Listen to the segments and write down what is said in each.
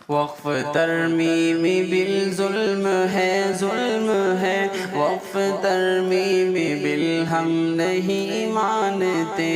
وقف ترمیم بالظلم ہے، ظلم ہے، وقف ترمیم بالہم نہیں مانتے،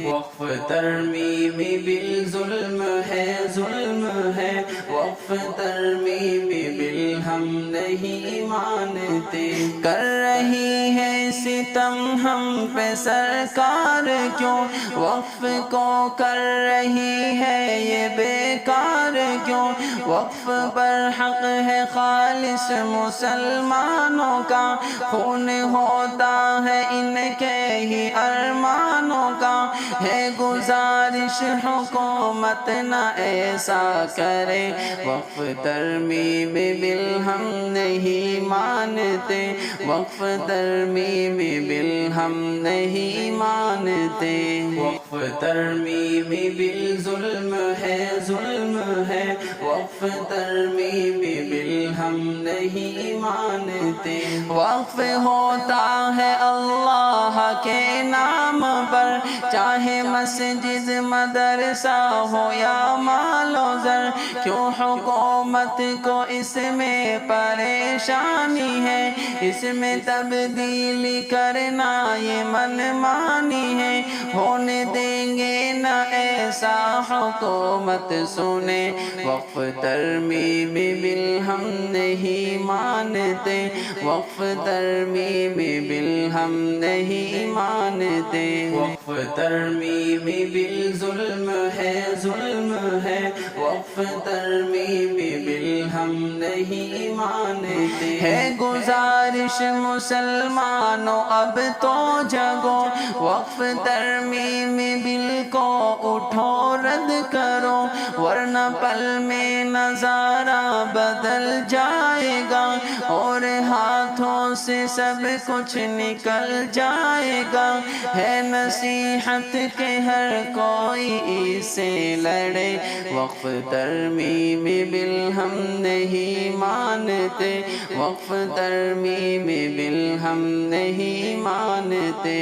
وقف ترمیم بالظلم ہے، ظلم ہے، وقف ترمیم بالہم نہیں مانتے، کر رہی ہے ستم ہم پہ سرکار کیوں، وقف کو کر رہی ہے یہ بیکار کیوں، وقف پر حق ہے خالص مسلمانوں کا، خون ہوتا ہے ان کے ہی ارمانوں کا، ہے گزارش حکومت نہ ایسا کرے، وقف ترمیم بالہم نہیں مانتے، وقف ترمیم بالہم نہیں مانتے، وقف ترمیم بالظلم ہے، ظلم ہے، وقف ترمیم بالہم نہیں مانتے، وقف ہوتا ہے اللہ کے نام پر، چاہے مسجد مدرسہ ہو یا مال و زر، کیوں حکومت کو اس میں پریشانی ہے، اس میں تبدیلی کرنا یہ منمانی ہے، ہونے دیں گے نہ ایسا حکومت سنے، وقف ترمیم بالہم نہیں مانتے، وقف ترمیم بالہم نہیں مانتے، وقف ترمیم بالظلم ہے، ظلم ہے، وقف ترمیم بالہم نہیں مانتے، ہے گزارش مسلمانوں اب تو جگو، وقف ترمیم بل کو اٹھو رد کرو، ورنہ پل میں نظارہ بدل جائے گا، اور ہاتھوں سے سب کچھ نکل جائے گا، ہے نصیحت کہ ہر کوئی اسے لڑے، وقف ترمیم بالہم نہیں مانتے، وقف ترمیم بالہم نہیں مانتے،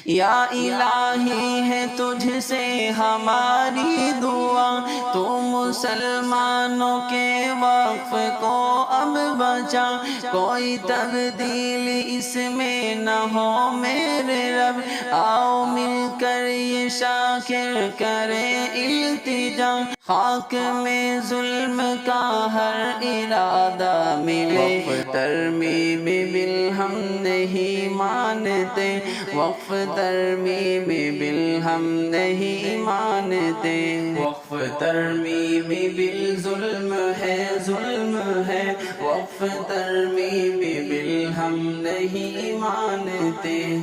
یا الہی ہے تجھ سے ہماری دعا، تو مسلمانوں کے وقف کو اب بچا، کوئی تبدیل اس میں نہ ہو میرے رب، آؤ مل کر یہ شاکر کرے التجا، خاک میں ظلم کا ہر ارادہ ملے، وقف ترمیم بالہم نہیں مانتے، وقف ترمیم بالہم نہیں مانتے، وقف ترمیم بالظلم ہے، ظلم ہے، وقف ترمیم بالہم نہیں مانتے۔